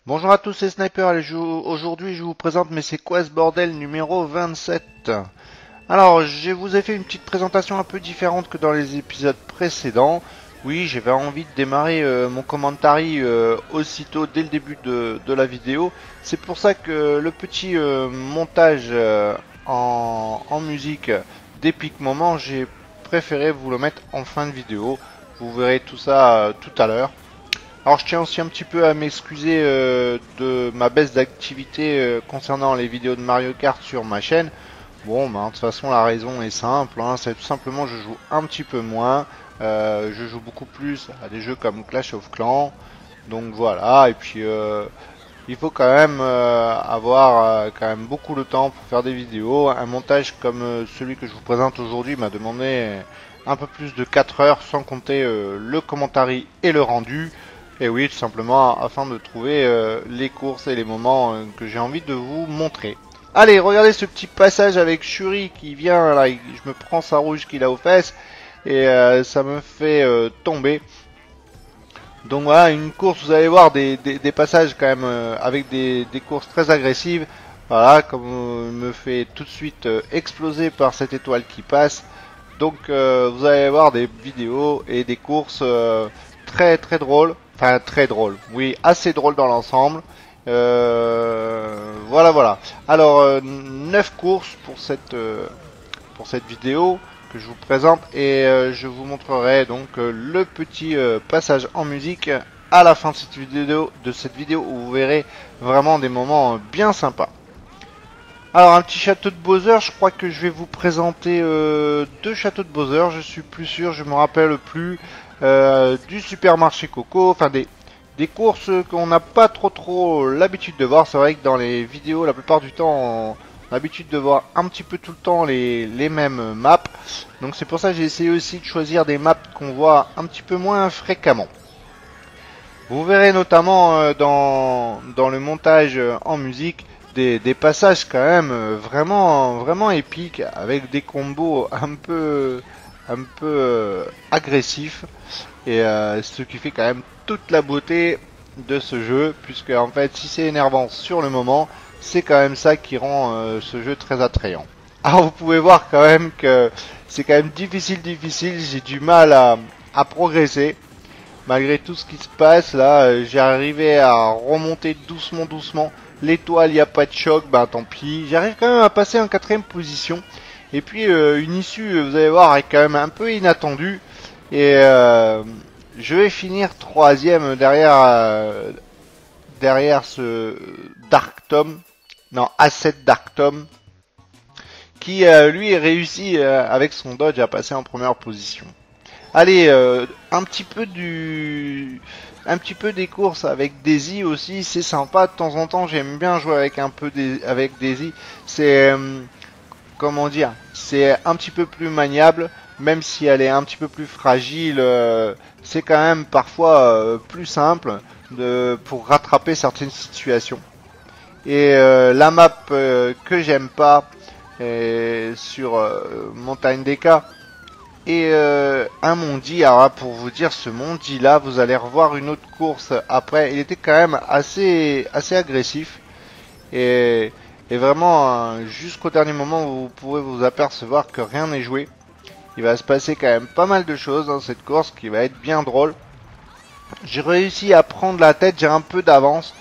Bonjour à tous, c'est Sniper et aujourd'hui je vous présente Mais c'est quoi ce bordel numéro 27. Alors je vous ai fait une petite présentation un peu différente que dans les épisodes précédents. Oui, j'avais envie de démarrer mon commentary aussitôt dès le début de la vidéo. C'est pour ça que le petit montage en musique d'Epic Moment, j'ai préféré vous le mettre en fin de vidéo. Vous verrez tout ça tout à l'heure. Alors je tiens aussi un petit peu à m'excuser de ma baisse d'activité concernant les vidéos de Mario Kart sur ma chaîne. Bon, de toute façon la raison est simple, hein, c'est tout simplement je joue un petit peu moins, je joue beaucoup plus à des jeux comme Clash of Clans, donc voilà, et puis il faut quand même avoir quand même beaucoup de temps pour faire des vidéos. Un montage comme celui que je vous présente aujourd'hui m'a demandé un peu plus de 4 heures sans compter le commentary et le rendu. Et oui, tout simplement afin de trouver les courses et les moments que j'ai envie de vous montrer. Allez, regardez ce petit passage avec Shuri qui vient, là, je me prends sa rouge qu'il a aux fesses et ça me fait tomber. Donc voilà, une course, vous allez voir des passages quand même avec des courses très agressives. Voilà, comme me fait tout de suite exploser par cette étoile qui passe. Donc vous allez voir des vidéos et des courses très drôles. Enfin très drôles, oui, assez drôles dans l'ensemble. Voilà. Alors 9 courses pour cette vidéo que je vous présente et je vous montrerai donc le petit passage en musique à la fin de cette vidéo où vous verrez vraiment des moments bien sympas. Alors un petit château de Bowser, je crois que je vais vous présenter deux châteaux de Bowser, je suis plus sûr, je me rappelle plus du supermarché Coco, enfin des courses qu'on n'a pas trop l'habitude de voir. C'est vrai que dans les vidéos, la plupart du temps, on a l'habitude de voir un petit peu tout le temps les mêmes maps. Donc c'est pour ça que j'ai essayé aussi de choisir des maps qu'on voit un petit peu moins fréquemment. Vous verrez notamment dans le montage en musique des passages quand même vraiment épiques avec des combos un peu agressifs et ce qui fait quand même toute la beauté de ce jeu, puisque en fait si c'est énervant sur le moment, c'est quand même ça qui rend ce jeu très attrayant. Alors vous pouvez voir quand même que c'est quand même difficile, j'ai du mal à progresser. Malgré tout ce qui se passe là, j'ai arrivé à remonter doucement. L'étoile, il n'y a pas de choc, bah tant pis. J'arrive quand même à passer en 4ème position. Et puis une issue, vous allez voir, est quand même un peu inattendue. Et je vais finir 3ème derrière ce Dark Tom. Non, Asset Dark Tom. Qui lui réussit avec son dodge à passer en 1ère position. Allez, un petit peu des courses avec Daisy aussi, c'est sympa de temps en temps. J'aime bien jouer avec avec Daisy. C'est comment dire, c'est un petit peu plus maniable, même si elle est un petit peu plus fragile. C'est quand même parfois plus simple pour rattraper certaines situations. Et la map que j'aime pas sur Montagne des Cas. Et un Mondi, alors là, pour vous dire, ce Mondi là, vous allez revoir une autre course après. Il était quand même assez agressif. Et vraiment, jusqu'au dernier moment, vous pouvez vous apercevoir que rien n'est joué. Il va se passer quand même pas mal de choses dans cette course qui va être bien drôle. J'ai réussi à prendre la tête, j'ai un peu d'avance.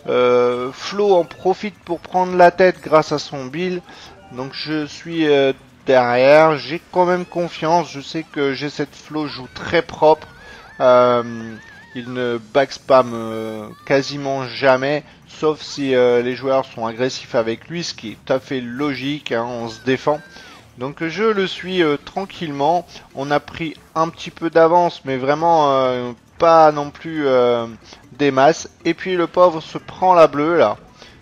Flo en profite pour prendre la tête grâce à son build. Donc je suis derrière, j'ai quand même confiance, je sais que G7 Flow joue très propre, il ne backspam quasiment jamais, sauf si les joueurs sont agressifs avec lui, ce qui est tout à fait logique, hein, on se défend. Donc je le suis tranquillement, on a pris un petit peu d'avance, mais vraiment pas non plus des masses, et puis le pauvre se prend la bleue là.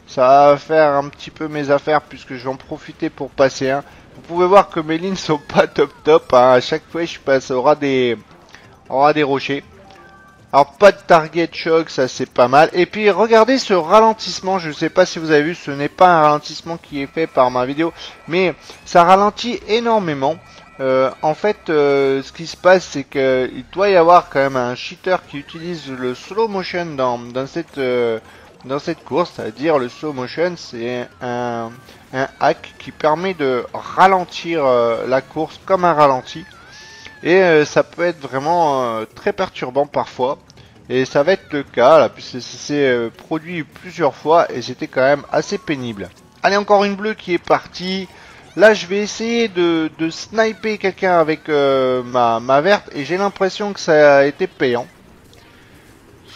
Ça va faire un petit peu mes affaires puisque je vais en profiter pour passer un. Vous pouvez voir que mes lignes sont pas top, hein. À chaque fois je passe aura des rochers. Alors pas de target shock, ça c'est pas mal. Et puis regardez ce ralentissement, je sais pas si vous avez vu, ce n'est pas un ralentissement qui est fait par ma vidéo, mais ça ralentit énormément. En fait, ce qui se passe, c'est que il doit y avoir quand même un cheater qui utilise le slow motion dans dans cette course, c'est-à-dire le slow motion, c'est un hack qui permet de ralentir la course comme un ralenti. Et ça peut être vraiment très perturbant parfois. Et ça va être le cas là, puisque c'est produit plusieurs fois et c'était quand même assez pénible. Allez, encore une bleue qui est partie. Là, je vais essayer de sniper quelqu'un avec ma verte et j'ai l'impression que ça a été payant.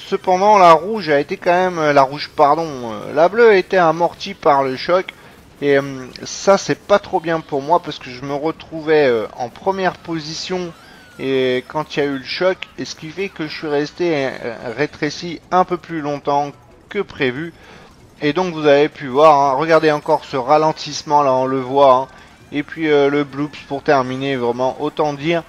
Cependant, la rouge a été quand même... la rouge, pardon. La bleue a été amortie par le choc. Et ça, c'est pas trop bien pour moi parce que je me retrouvais en première position et quand il y a eu le choc. Et ce qui fait que je suis resté rétréci un peu plus longtemps que prévu. Et donc, vous avez pu voir, hein, regardez encore ce ralentissement là, on le voit. Hein. Et puis le bloops pour terminer, vraiment, autant dire,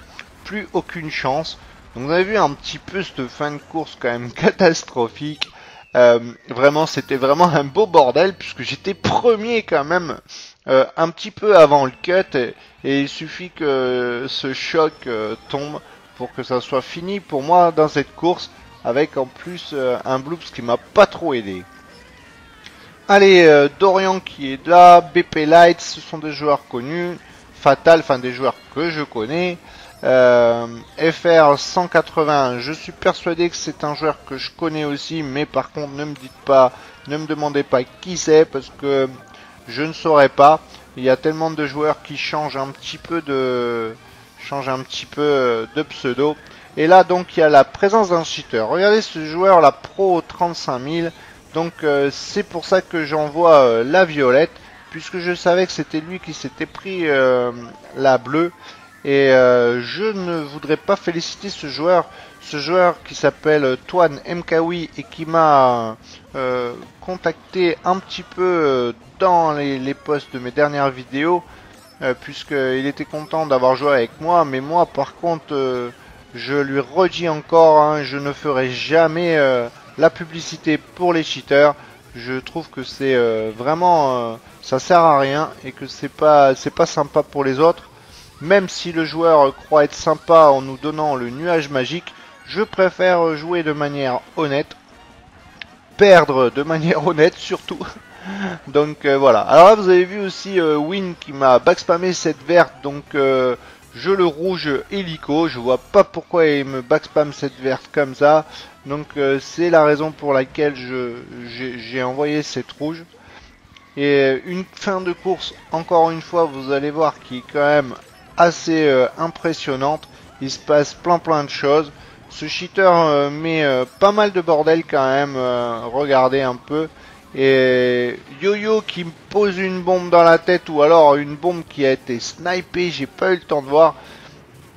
plus aucune chance. Donc vous avez vu un petit peu cette fin de course quand même catastrophique. Vraiment, c'était vraiment un beau bordel puisque j'étais premier quand même un petit peu avant le cut et il suffit que ce choc tombe pour que ça soit fini pour moi dans cette course avec en plus un bloops qui m'a pas trop aidé. Allez, Dorian qui est là, BP Light, ce sont des joueurs connus, Fatal, enfin des joueurs que je connais. FR 180, je suis persuadé que c'est un joueur que je connais aussi, mais par contre ne me dites pas, ne me demandez pas qui c'est parce que je ne saurais pas. Il y a tellement de joueurs qui changent un petit peu de pseudo. Et là donc il y a la présence d'un cheater. Regardez ce joueur, la Pro 35000. Donc c'est pour ça que j'envoie la violette, puisque je savais que c'était lui qui s'était pris la bleue. Et je ne voudrais pas féliciter ce joueur qui s'appelle Toine Mkawi et qui m'a contacté un petit peu dans les posts de mes dernières vidéos, puisqu'il était content d'avoir joué avec moi. Mais moi par contre, je lui redis encore, hein, je ne ferai jamais la publicité pour les cheaters. Je trouve que c'est vraiment ça sert à rien et que c'est pas sympa pour les autres. Même si le joueur croit être sympa en nous donnant le nuage magique, je préfère jouer de manière honnête, perdre de manière honnête surtout. Donc voilà. Alors là vous avez vu aussi Win qui m'a backspammé cette verte, donc je le rouge hélico. Je vois pas pourquoi il me backspam cette verte comme ça. Donc c'est la raison pour laquelle j'ai envoyé cette rouge. Et une fin de course, encore une fois, vous allez voir, qui est quand même assez impressionnante. Il se passe plein de choses. Ce cheater met pas mal de bordel quand même. Regardez un peu. Et Yo-Yo qui me pose une bombe dans la tête, ou alors une bombe qui a été snipée. J'ai pas eu le temps de voir.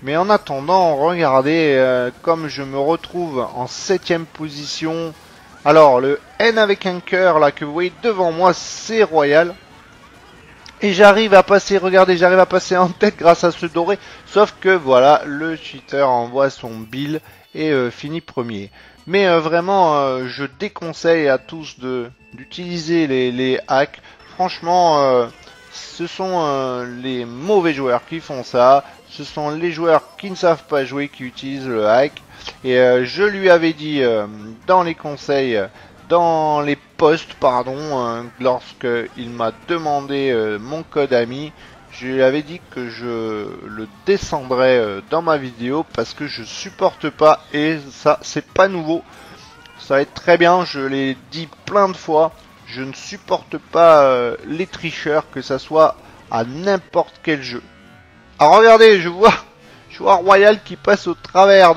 Mais en attendant, regardez comme je me retrouve en 7ème position. Alors le N avec un cœur là que vous voyez devant moi, c'est royal. Et j'arrive à passer, regardez, j'arrive à passer en tête grâce à ce doré. Sauf que voilà, le cheater envoie son bill et finit premier. Mais vraiment, je déconseille à tous d'utiliser les hacks. Franchement, ce sont les mauvais joueurs qui font ça. Ce sont les joueurs qui ne savent pas jouer qui utilisent le hack. Et je lui avais dit dans les conseils, dans les posts, pardon, lorsque il m'a demandé mon code ami, je lui avais dit que je le descendrais dans ma vidéo parce que je supporte pas, et ça c'est pas nouveau, ça va être très bien, je l'ai dit plein de fois, je ne supporte pas les tricheurs, que ça soit à n'importe quel jeu. Alors regardez, je vois Royal qui passe au travers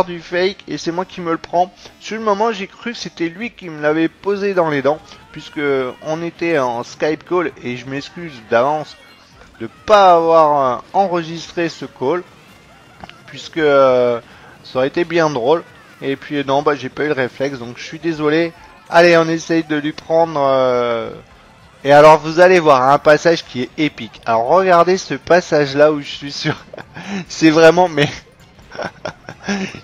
du fake, et c'est moi qui me le prends. Sur le moment, j'ai cru que c'était lui qui me l'avait posé dans les dents, puisque on était en Skype call, et je m'excuse d'avance de pas avoir enregistré ce call, puisque ça aurait été bien drôle. Et puis non, bah j'ai pas eu le réflexe, donc je suis désolé. Allez, on essaye de lui prendre. Et alors vous allez voir un passage qui est épique. Alors regardez ce passage là où je suis sûr, c'est vraiment, mais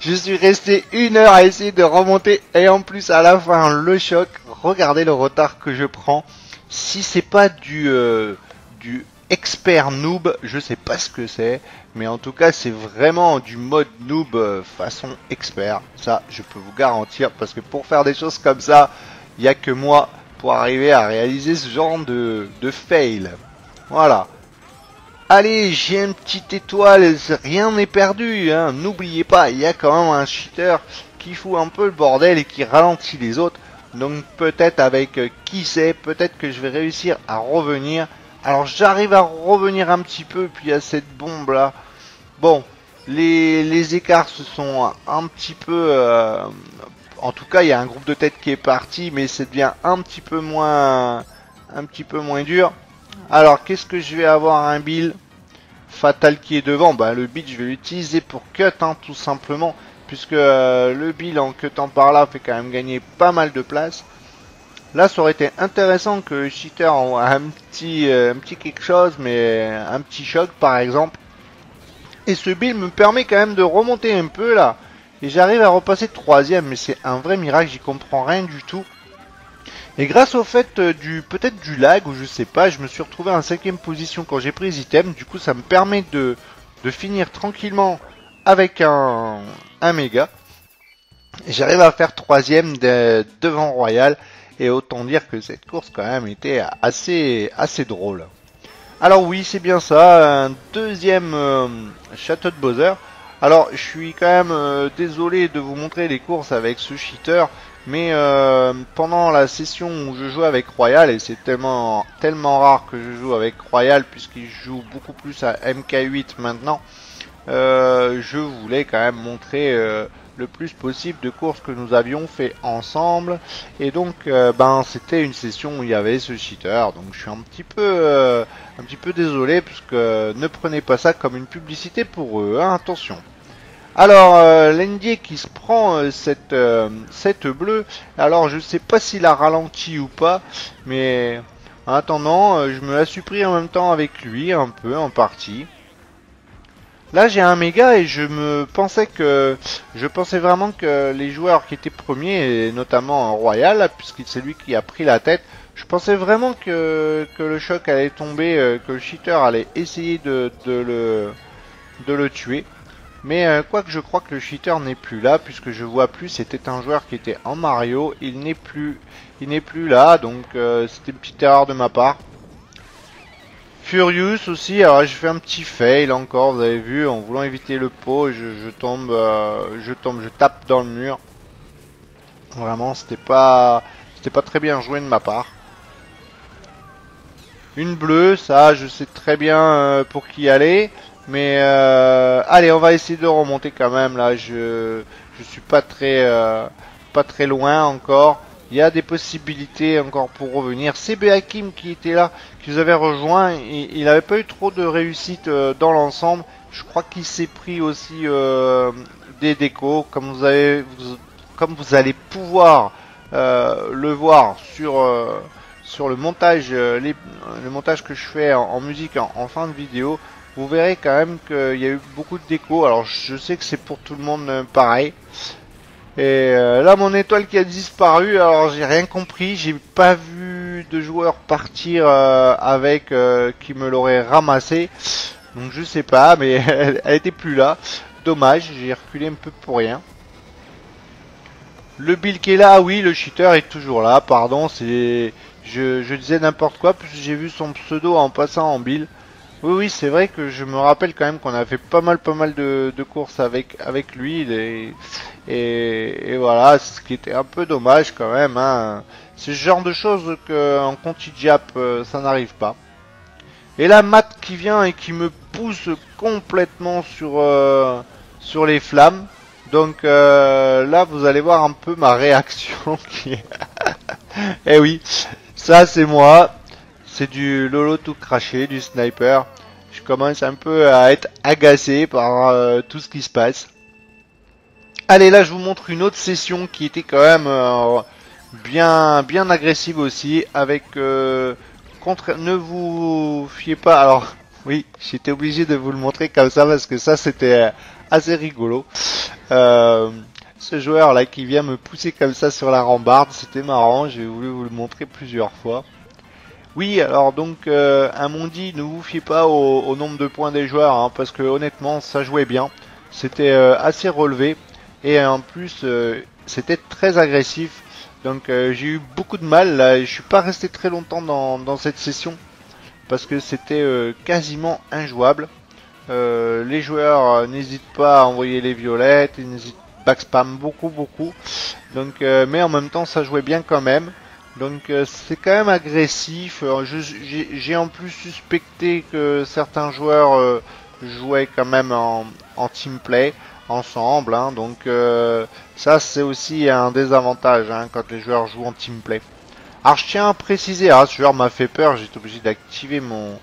je suis resté 1 heure à essayer de remonter, et en plus à la fin le choc. Regardez le retard que je prends. Si c'est pas du expert noob, je sais pas ce que c'est, mais en tout cas c'est vraiment du mode noob façon expert, ça je peux vous garantir, parce que pour faire des choses comme ça, il n'y a que moi pour arriver à réaliser ce genre de fail. Voilà. Allez, j'ai une petite étoile, rien n'est perdu, hein. N'oubliez pas, il y a quand même un cheater qui fout un peu le bordel et qui ralentit les autres. Donc peut-être avec qui sait, peut-être que je vais réussir à revenir. Alors j'arrive à revenir un petit peu, puis à cette bombe là. Bon, les écarts se sont un petit peu... en tout cas, il y a un groupe de tête qui est parti, mais ça devient un petit peu moins dur. Alors, qu'est-ce que je vais avoir? Un build fatal qui est devant. Bah, le build, je vais l'utiliser pour cut, hein, tout simplement. Puisque le build en cutant par là fait quand même gagner pas mal de place. Là, ça aurait été intéressant que le cheater envoie un petit quelque chose, mais un petit choc, par exemple. Et ce build me permet quand même de remonter un peu, là. Et j'arrive à repasser troisième, mais c'est un vrai miracle, j'y comprends rien du tout. Et grâce au fait peut-être du lag, ou je sais pas, je me suis retrouvé en 5ème position quand j'ai pris les items. Du coup, ça me permet de finir tranquillement avec un méga. J'arrive à faire troisième devant Royal. Et autant dire que cette course quand même était assez drôle. Alors oui, c'est bien ça, un deuxième château de Bowser. Alors, je suis quand même désolé de vous montrer les courses avec ce cheater. Mais pendant la session où je joue avec Royal, et c'est tellement rare que je joue avec Royal puisqu'il joue beaucoup plus à MK8 maintenant, je voulais quand même montrer le plus possible de courses que nous avions fait ensemble. Et donc c'était une session où il y avait ce cheater, donc je suis un petit peu désolé, puisque ne prenez pas ça comme une publicité pour eux, hein, attention. Alors, l'Endier qui se prend cette bleue, alors je sais pas s'il a ralenti ou pas, mais en attendant, je me la suis pris en même temps avec lui, un peu, en partie. Là, j'ai un méga et je pensais vraiment que les joueurs qui étaient premiers, et notamment Royal, puisque c'est lui qui a pris la tête, je pensais vraiment que le choc allait tomber, que le cheater allait essayer de le tuer. Mais quoique je crois que le cheater n'est plus là, puisque je vois plus, c'était un joueur qui était en Mario, il n'est plus là, donc c'était une petite erreur de ma part. Furious aussi, alors j'ai fait un petit fail encore, vous avez vu, en voulant éviter le pot, je tape dans le mur. Vraiment, c'était pas très bien joué de ma part. Une bleue, ça, je sais très bien pour qui aller. Mais allez, on va essayer de remonter quand même. Là, je suis pas très loin encore. Il y a des possibilités encore pour revenir. CB Hakim qui était là, qui nous avait rejoint, il n'avait pas eu trop de réussite dans l'ensemble. Je crois qu'il s'est pris aussi des décos, comme vous allez pouvoir le voir sur le montage, le montage que je fais en musique en fin de vidéo. Vous verrez quand même qu'il y a eu beaucoup de déco. Alors je sais que c'est pour tout le monde pareil. Et là mon étoile qui a disparu. Alors j'ai rien compris. J'ai pas vu de joueur partir avec qui me l'aurait ramassé. Donc je sais pas, mais elle était plus là. Dommage, j'ai reculé un peu pour rien. Le Bill qui est là, oui, le cheater est toujours là. Pardon, je disais n'importe quoi puisque j'ai vu son pseudo en passant en Bill. Oui, c'est vrai que je me rappelle quand même qu'on a fait pas mal de courses avec lui. Et voilà, ce qui était un peu dommage quand même. Hein. C'est ce genre de choses qu'en conti-jap, ça n'arrive pas. Et là, Matt qui vient et qui me pousse complètement sur les flammes. Donc là, vous allez voir un peu ma réaction qui est... Eh oui, ça c'est moi. C'est du Lolo tout craché, du sniper. Je commence un peu à être agacé par tout ce qui se passe. Allez, là je vous montre une autre session qui était quand même bien agressive aussi. Avec ne vous fiez pas. Alors oui, j'étais obligé de vous le montrer comme ça parce que ça c'était assez rigolo. Ce joueur là qui vient me pousser comme ça sur la rambarde, c'était marrant. J'ai voulu vous le montrer plusieurs fois. Oui, alors donc un Mondi, ne vous fiez pas au nombre de points des joueurs, hein, parce que honnêtement, ça jouait bien. C'était assez relevé et en plus, c'était très agressif. Donc j'ai eu beaucoup de mal là. Je suis pas resté très longtemps dans cette session parce que c'était quasiment injouable. Les joueurs n'hésitent pas à envoyer les violettes, ils n'hésitent backspam beaucoup. Donc, mais en même temps, ça jouait bien quand même. Donc, c'est quand même agressif. J'ai en plus suspecté que certains joueurs jouaient quand même en team play ensemble. Hein. Donc, ça, c'est aussi un désavantage hein, quand les joueurs jouent en team play. Alors, je tiens à préciser, ah, ce joueur m'a fait peur. J'étais obligé d'activer mon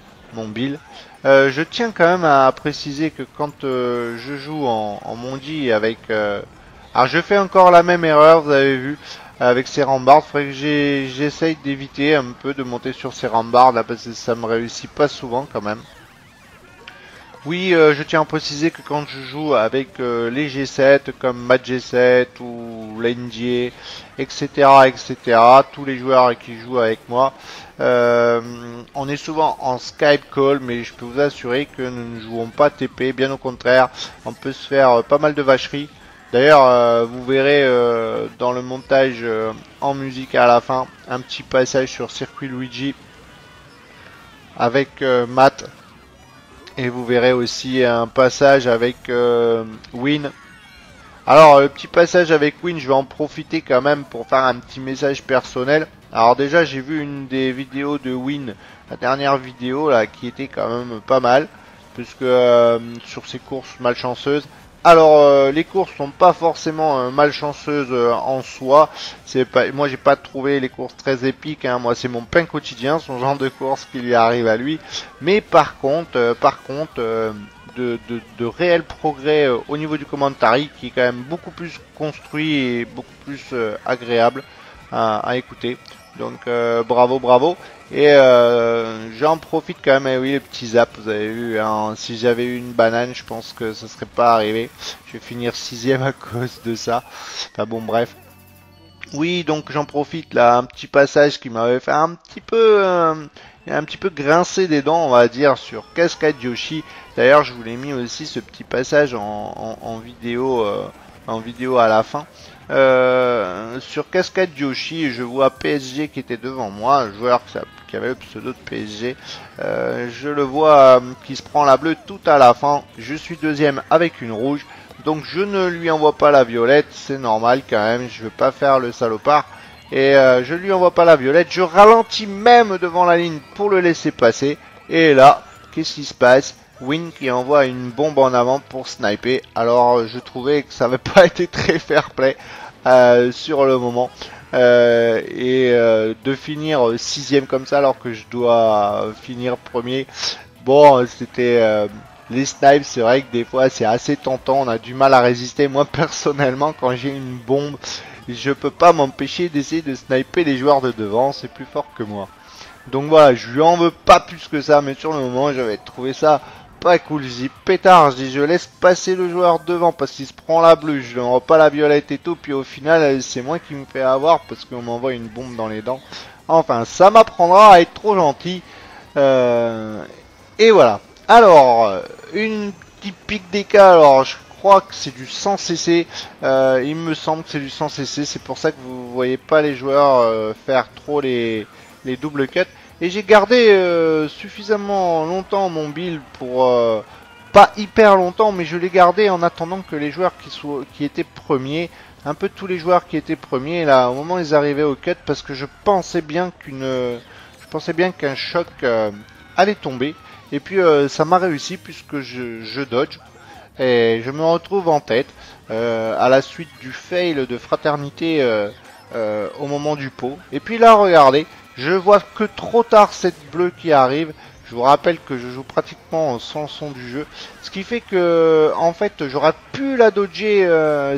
build. Je tiens quand même à préciser que quand je joue en Mondi avec alors je fais encore la même erreur, vous avez vu, avec ces rambardes. Faudrait que j'essaye d'éviter un peu de monter sur ces rambardes là parce que ça me réussit pas souvent quand même. Oui, je tiens à préciser que quand je joue avec les G7 comme Matt G7 ou l'NJ, etc., tous les joueurs qui jouent avec moi, on est souvent en Skype call, mais je peux vous assurer que nous ne jouons pas TP, bien au contraire, on peut se faire pas mal de vacheries. D'ailleurs, vous verrez dans le montage en musique à la fin, un petit passage sur Circuit Luigi avec Matt. Et vous verrez aussi un passage avec Win. Alors, le petit passage avec Win, je vais en profiter quand même pour faire un petit message personnel. Alors déjà, j'ai vu une des vidéos de Win, la dernière vidéo là, qui était quand même pas mal. Puisque sur ses courses malchanceuses. Alors, les courses sont pas forcément malchanceuses en soi. C'est pas, moi, j'ai pas trouvé les courses très épiques. Hein. Moi, c'est mon pain quotidien, son genre de course qui lui arrive à lui. Mais par contre, de réels progrès au niveau du commentary, qui est quand même beaucoup plus construit et beaucoup plus agréable à écouter. Donc, bravo. Et j'en profite quand même, oui, les petits zaps, vous avez vu, hein, si j'avais eu une banane, je pense que ça serait pas arrivé. Je vais finir 6ème à cause de ça. Enfin bon, bref. Oui, donc j'en profite là, un petit passage qui m'avait fait un petit peu grincer des dents, on va dire, sur Cascade Yoshi. D'ailleurs, je vous l'ai mis aussi ce petit passage en vidéo à la fin. Sur Cascade Yoshi, je vois PSG qui était devant moi, un joueur qui avait le pseudo de PSG. Je le vois qui se prend la bleue tout à la fin. Je suis deuxième avec une rouge. Donc je ne lui envoie pas la violette, c'est normal quand même, je veux pas faire le salopard. Et je lui envoie pas la violette, je ralentis même devant la ligne pour le laisser passer. Et là, qu'est-ce qui se passe? Win qui envoie une bombe en avant pour sniper. Alors je trouvais que ça n'avait pas été très fair play sur le moment. De finir 6ème comme ça alors que je dois finir premier. Bon, c'était... les snipes, c'est vrai que des fois c'est assez tentant, on a du mal à résister. Moi personnellement, quand j'ai une bombe, je peux pas m'empêcher d'essayer de sniper les joueurs de devant, c'est plus fort que moi. Donc voilà, je lui en veux pas plus que ça, mais sur le moment j'avais trouvé ça pas cool. Je dis pétard, je dis je laisse passer le joueur devant parce qu'il se prend la bleue, je lui envoie pas la violette et tout, puis au final c'est moi qui me fais avoir parce qu'on m'envoie une bombe dans les dents. Enfin, ça m'apprendra à être trop gentil. Et voilà. Alors, une petite pique des cas, alors je crois que c'est du 100 cc, il me semble que c'est du 100 cc, c'est pour ça que vous voyez pas les joueurs faire trop les double cuts. Et j'ai gardé suffisamment longtemps mon build pour, pas hyper longtemps, mais je l'ai gardé en attendant que les joueurs qui étaient premiers, un peu tous les joueurs qui étaient premiers, là, au moment où ils arrivaient au cut, parce que je pensais bien qu'un choc allait tomber. Et puis ça m'a réussi puisque je dodge et je me retrouve en tête à la suite du fail de fraternité au moment du pot. Et puis là regardez, je vois que trop tard cette bleue qui arrive. Je vous rappelle que je joue pratiquement sans son du jeu, ce qui fait que en fait j'aurais pu la dodger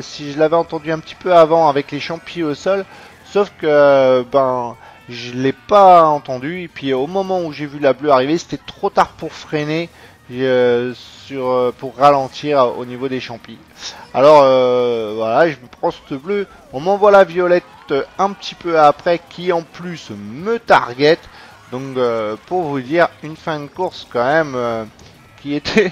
si je l'avais entendu un petit peu avant avec les champions au sol, sauf que je l'ai pas entendu et puis au moment où j'ai vu la bleue arriver, c'était trop tard pour freiner pour ralentir au niveau des champis. Alors voilà, je me prends cette bleue, on m'envoie la violette un petit peu après qui en plus me target. Donc pour vous dire, une fin de course quand même qui était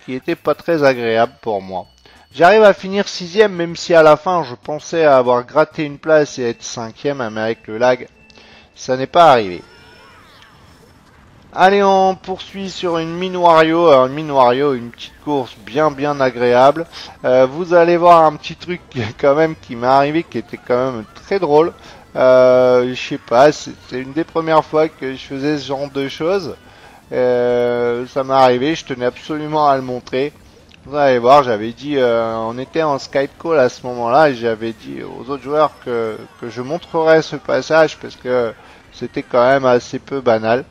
qui était pas très agréable pour moi. J'arrive à finir 6ème, même si à la fin je pensais avoir gratté une place et être 5ème, mais avec le lag, ça n'est pas arrivé. Allez, on poursuit sur une mine Wario. Alors, une mine Wario, une petite course bien agréable. Vous allez voir un petit truc quand même qui m'est arrivé, qui était quand même très drôle. Je sais pas, c'était une des premières fois que je faisais ce genre de choses. Ça m'est arrivé, je tenais absolument à le montrer. Vous allez voir, j'avais dit, on était en Skype call à ce moment-là, et j'avais dit aux autres joueurs que je montrerais ce passage parce que c'était quand même assez peu banal.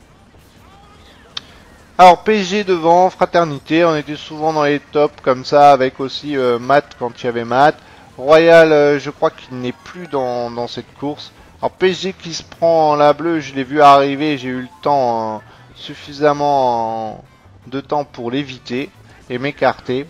Alors PSG devant, Fraternité, on était souvent dans les tops comme ça, avec aussi Matt quand il y avait Matt. Royal, je crois qu'il n'est plus dans cette course. Alors PSG qui se prend la bleue, je l'ai vu arriver, j'ai eu le temps, suffisamment de temps pour l'éviter et m'écarter.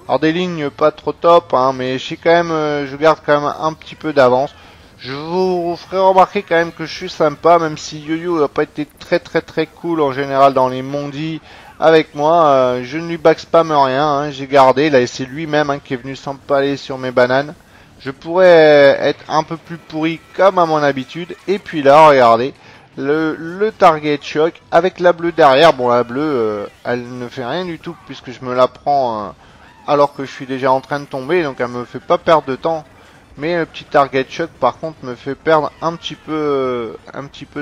Alors des lignes pas trop top, hein, mais je garde quand même un petit peu d'avance. Je vous ferai remarquer quand même que je suis sympa, même si Yo-Yo n'a pas été très cool en général dans les mondis avec moi. Je ne lui backspam rien, hein, j'ai gardé. Là, c'est lui-même qui est venu s'empaler sur mes bananes. Je pourrais être un peu plus pourri comme à mon habitude. Et puis là, regardez, le target shock avec la bleue derrière. Bon, la bleue, elle ne fait rien du tout puisque je me la prends alors que je suis déjà en train de tomber. Donc, elle me fait pas perdre de temps. Mais le petit target shock par contre me fait perdre un petit peu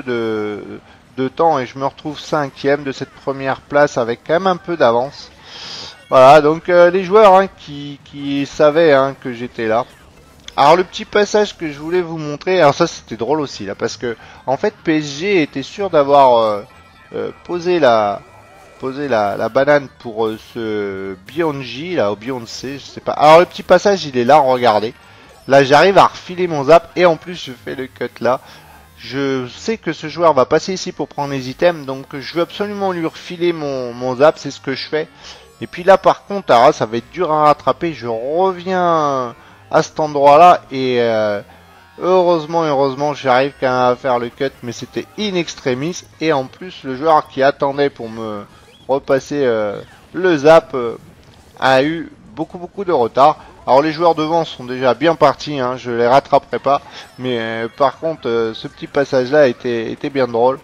de temps et je me retrouve 5ème de cette première place avec quand même un peu d'avance. Voilà, donc les joueurs qui savaient que j'étais là. Alors le petit passage que je voulais vous montrer, alors ça c'était drôle aussi là parce que en fait PSG était sûr d'avoir posé la banane pour ce Beyond là, au Beyond C, je sais pas. Alors le petit passage il est là, regardez. Là, j'arrive à refiler mon zap et en plus, je fais le cut là. Je sais que ce joueur va passer ici pour prendre les items, donc je veux absolument lui refiler mon zap, c'est ce que je fais. Et puis là, par contre, alors, ça va être dur à rattraper. Je reviens à cet endroit-là et heureusement, j'arrive quand même à faire le cut, mais c'était in extremis. Et en plus, le joueur qui attendait pour me repasser le zap a eu beaucoup de retard. Alors les joueurs devant sont déjà bien partis, hein, je les rattraperai pas. Mais par contre, ce petit passage-là était bien drôle.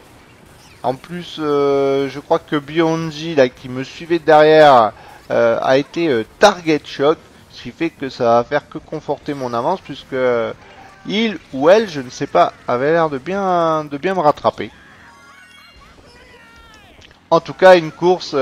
En plus, je crois que Bionji, là, qui me suivait derrière, a été target shock. Ce qui fait que ça va faire que conforter mon avance, puisque il ou elle, je ne sais pas, avait l'air de bien me rattraper. En tout cas, une course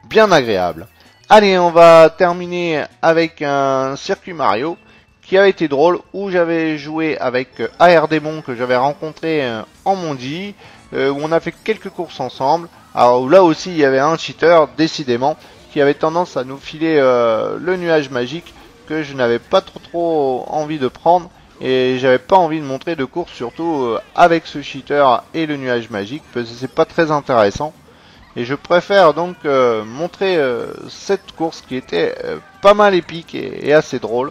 bien agréable. Allez, on va terminer avec un circuit Mario qui a été drôle, où j'avais joué avec AR Démon que j'avais rencontré en Mondi, où on a fait quelques courses ensemble. Alors là aussi, il y avait un cheater, décidément, qui avait tendance à nous filer le nuage magique que je n'avais pas trop envie de prendre. Et j'avais pas envie de montrer de course, surtout avec ce cheater et le nuage magique, parce que c'est pas très intéressant. Et je préfère donc montrer cette course qui était pas mal épique et assez drôle.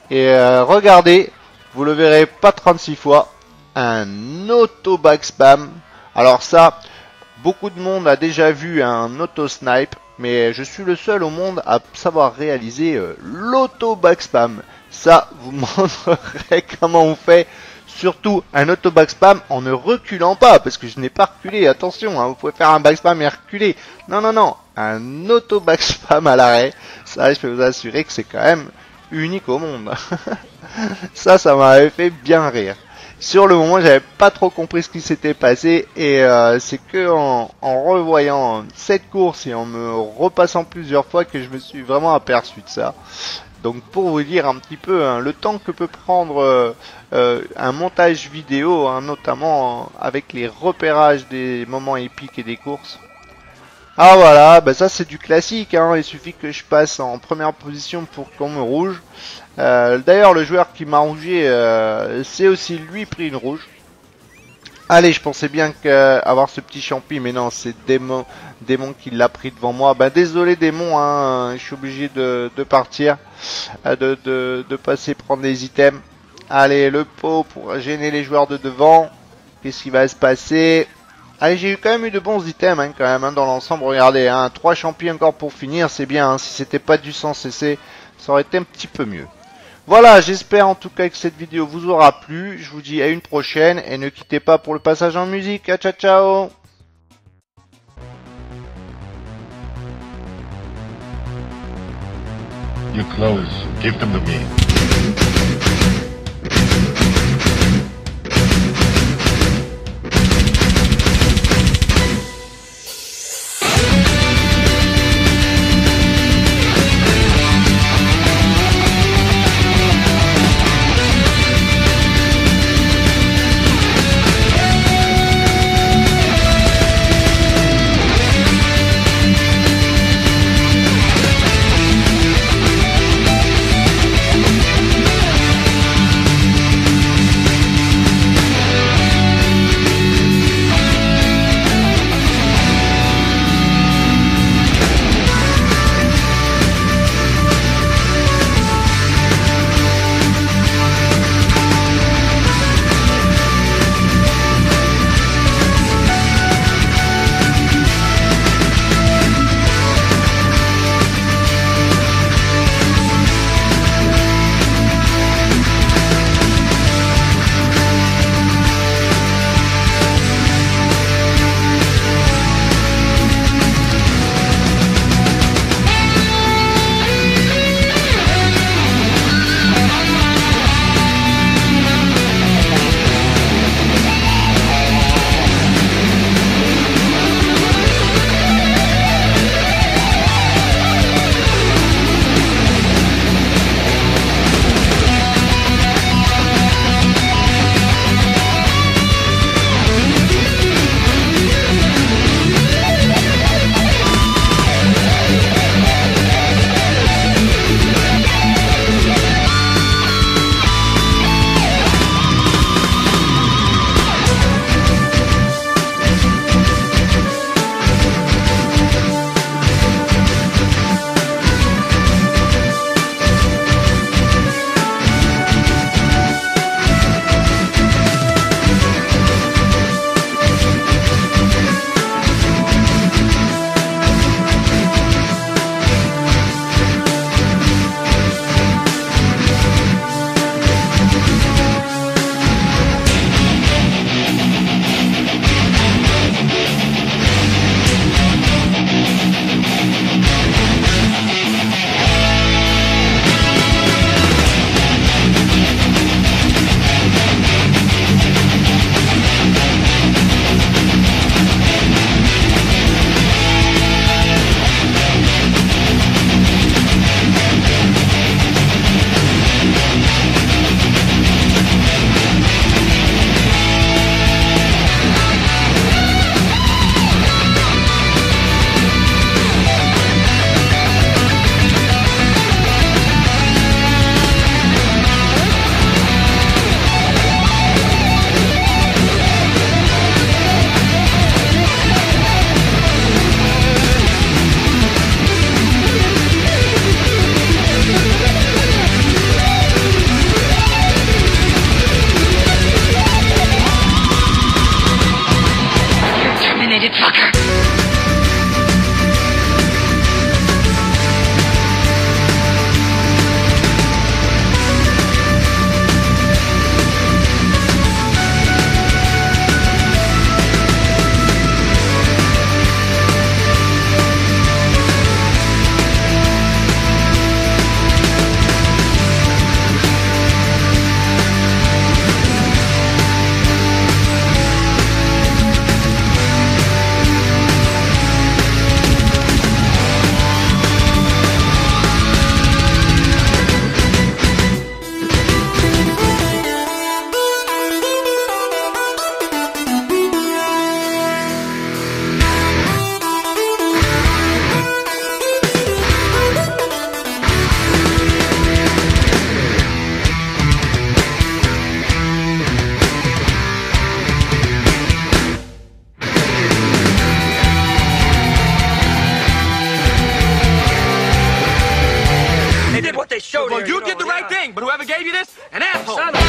Et regardez, vous le verrez pas 36 fois, un auto back spam. Alors ça, beaucoup de monde a déjà vu un auto snipe, mais je suis le seul au monde à savoir réaliser l'auto back spam. Ça, vous montrerez comment on fait. Surtout un auto backspam en ne reculant pas, parce que je n'ai pas reculé, attention, hein, vous pouvez faire un backspam et reculer. Non, un auto backspam à l'arrêt, ça je peux vous assurer que c'est quand même unique au monde. ça m'avait fait bien rire. Sur le moment, j'avais pas trop compris ce qui s'était passé, et c'est que en revoyant cette course et en me repassant plusieurs fois que je me suis vraiment aperçu de ça. Donc pour vous dire un petit peu le temps que peut prendre un montage vidéo, notamment avec les repérages des moments épiques et des courses. Ah voilà, bah ça c'est du classique, il suffit que je passe en première position pour qu'on me rouge. D'ailleurs le joueur qui m'a rougé, c'est aussi lui pris une rouge. Allez, je pensais bien qu'avoir ce petit champi, mais non, c'est Démon qui l'a pris devant moi. Ben désolé Démon, je suis obligé de partir, de passer prendre les items. Allez, le pot pour gêner les joueurs de devant. Qu'est-ce qui va se passer? Allez, j'ai quand même eu de bons items quand même dans l'ensemble. Regardez, 3 champions encore pour finir, c'est bien. Si c'était pas du sang CC, ça aurait été un petit peu mieux. Voilà, j'espère en tout cas que cette vidéo vous aura plu. Je vous dis à une prochaine et ne quittez pas pour le passage en musique. Ciao ciao. Your clothes, give them to me. Well, you did the right thing, but whoever gave you this, an asshole.